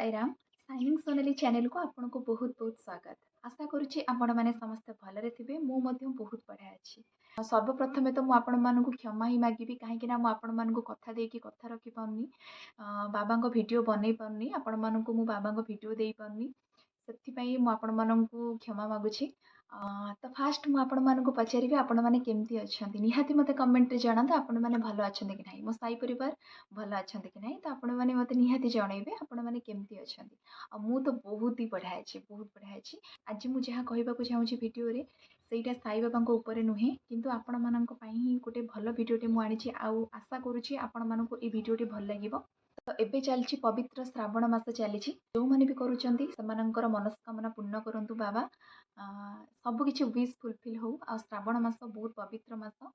Sairam signing Sonali channel को आपन को बहुत बहुत स्वागत। आशा करुच्ची आपण मैंने समस्त भलरे थे मुझे बहुत बढ़िया अच्छी। सर्वप्रथमे तो मुझे क्षमा ही मागिबी कहीं आपण कथा देकी कथा रखी पार्नी बाबा भिडियो बनई पार्नी आपण मानक बाबा भिडियो दे पार्नी से मुझे क्षमा मागुची। तो फास्ट मुझे पचारि आपण मैंने केमती अच्छा निहाती मत कमेंट रे जनातु आपण मैंने भल अच्छा कि ना मो साई परिवार भल अच्छा कि ना तो आपण मैंने मत निहाती जनइबे आपण मैंने केमती अच्छा मु तो बहुत ही बढ़िया अच्छी बहुत बढ़िया अच्छी। आज मुझे जहाँ कहवाक चाहूँगी भिडियो रे ସେଇଟା ସାଇ ବାବାଙ୍କ ଉପରେ ନୁହେଁ କିନ୍ତୁ ଆପଣମାନଙ୍କ ପାଇଁ ହିଁ ଗୋଟେ ଭଲ ଭିଡ଼ିଓଟେ ମୁଁ ଆଣିଛି ଆଉ ଆଶା କରୁଛି ଆପଣମାନଙ୍କୁ এই ଭିଡ଼ିଓଟି ଭଲ ଲାଗିବ। ତ ଏବେ ଚାଲିଛି ପବିତ୍ର ଶ୍ରାବଣ ମାସ ଚାଲିଛି ଯେଉଁମାନେ ବି କରୁଛନ୍ତି ସେମାନଙ୍କର ମନସ୍କାମନା ପୂର୍ଣ୍ଣ କରନ୍ତୁ ବାବା ସବୁ କିଛି ୱିଶ୍ ଫୁଲଫିଲ୍ ହଉ ଆଉ ଶ୍ରାବଣ ମାସ ବହୁତ ପବିତ୍ର ମାସ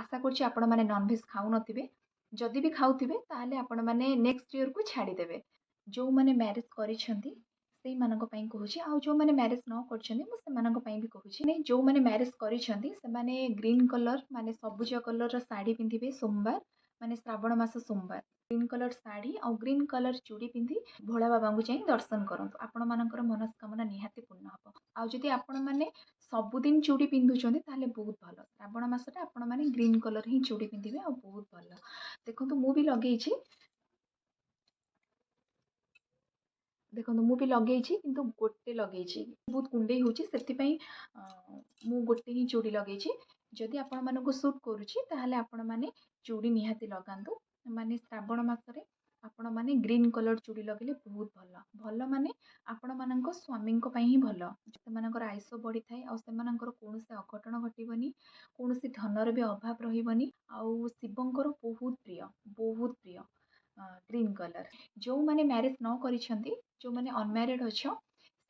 ଆଶା କରୁଛି ଆପଣମାନେ ନନଭେଜ୍ ଖାଉନଥିବେ ଯଦି ବି ଖାଉଥିବେ ତାହେଲେ ଆପଣମାନେ ନେକ୍ସଟ ଇୟରକୁ ଛାଡ଼ିଦେବେ। ଯେଉଁମାନେ ମ୍ୟାରେଜ୍ କରିଛନ୍ତି ସେଇମାନଙ୍କ ପାଇଁ କହୁଛି ଆଉ ଯେଉଁମାନେ ମ୍ୟାରେଜ୍ ନ କରିଛନ୍ତି ମୁଁ ସେମାନଙ୍କ ପାଇଁ ବି କହୁଛି ନାଇଁ ଯେଉଁମାନେ ମ୍ୟାରେଜ୍ କରିଛନ୍ତି ସେମାନେ ଗ୍ରୀନ୍ କଲର୍ ମାନେ ସବୁଜ କଲର୍ର ଶାଢ଼ୀ ପିନ୍ଧିବେ ସୋମବାର ମାନେ ଶ୍ରାବଣ ମାସ ସୋମବାର ଗ୍ରୀନ୍ କଲର୍ ଶାଢ଼ୀ ଆଉ ଗ୍ରୀନ୍ କଲର୍ ଚୁଡ଼ି ପିନ୍ଧି ଭୋଳା ବାବାଙ୍କୁ ଯାଇ ଦର୍ଶନ କରନ୍ତୁ ଆପଣମାନଙ୍କର ମନସ୍କାମନା ନିହାତି ପୂର୍ଣ୍ଣ ହେବ। ଆଉ ଯଦି ଆପଣମାନେ ସବୁଦିନ ଚୁଡ଼ି ପିନ୍ଧୁଛନ୍ତି ତାହେଲେ ବହୁତ ଭଲ ଶ୍ରାବଣ ମାସଟା ଆପଣମାନେ ଗ୍ରୀନ୍ କଲର୍ ହିଁ ଚୁଡ଼ି ପିନ୍ଧିବେ ଆଉ ବହୁତ ଭଲ। ଦେଖନ୍ତୁ ମୁଁ ବି ଲଗେଇଛି देखो मुझे लगे किंतु गोटे लगे बहुत कुंडे होची सेतिपई मु गोटे ही चूड़ी लगे जदि आपण मानको सूट करूची ताहले आपण माने चूड़ी निहाती लगांतु माने श्रावण मासरे आपण माने ग्रीन कलर चूड़ी लगेले बहुत भल भल माने आपण मानक स्वामी ही भल सेमानकर आयुष बढ़ी थाए आ सेमानकर कोनोसी अघटन घटिबनी कोनोसी धनर भी अभाव रहिबनी आउ शिवंकर बहुत प्रिय ग्रीन कलर। जो माने मैरिज न करिसेंती जो माने अनमैरिड अच्छो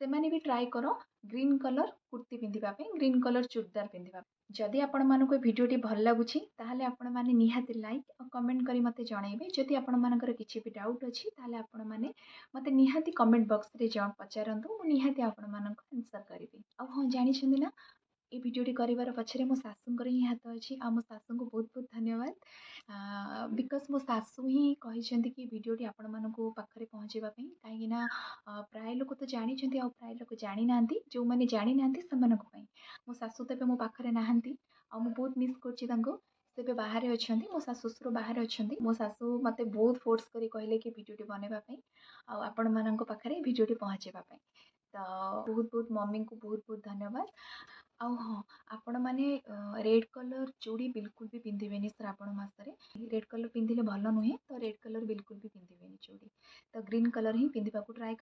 से माने भी ट्राई करो ग्रीन कलर कुर्ती पिंधिबा पे ग्रीन कलर चूड़दार पिंधिबा। जदि आपण मानको भिडियोटी भल लागुछि ताहले आपण माने निहाती लाइक और कमेंट करी मते जणाइबे। जदि आपण मानकर किछि भी डाउट अछि ताहले आपण माने मते निहाती कमेंट बॉक्स रे पचारंतु मु निहाती आपण मानको आंसर करिबे। आ हां जानि छंदी ना ये भिडियोटी करिवार पछरे मो सासूंकर ही हाथ अछि आ मो सासू को बहुत बहुत धन्यवाद बिकॉज मो सासू ही कहिसेंती कि भिडियोटी आपण मानको पाखरे पहुंचेबा पई काहेकि ना प्राय लोक तो जानी छंती आ प्राय लोक जानी नांती जो माने जानी नांती सेमानक पई मो सासू तबे मो पाखरे नाहंती आ मो बहुत मिस करछि तांको सेबे बाहर अछंती मो सासू ससुर बाहर अछंती मो सासू मते बहुत फोर्स करी कहले कि भिडियोटी बनेबा पई आ आपण मानक पाखरे भिडियोटी पहुंचेबा पई तो बहुत बहुत मम्मी को बहुत बहुत धन्यवाद। आउ हाँ आपण मैंने रेड कलर चूड़ी बिल्कुल भी पिंधिबेनी श्रावण मासरे रेड कलर पिंधिले भल नुहे तो रेड कलर बिल्कुल भी पिंधिबेनी चूड़ी तो ग्रीन कलर ही पिंधिबा को ट्राई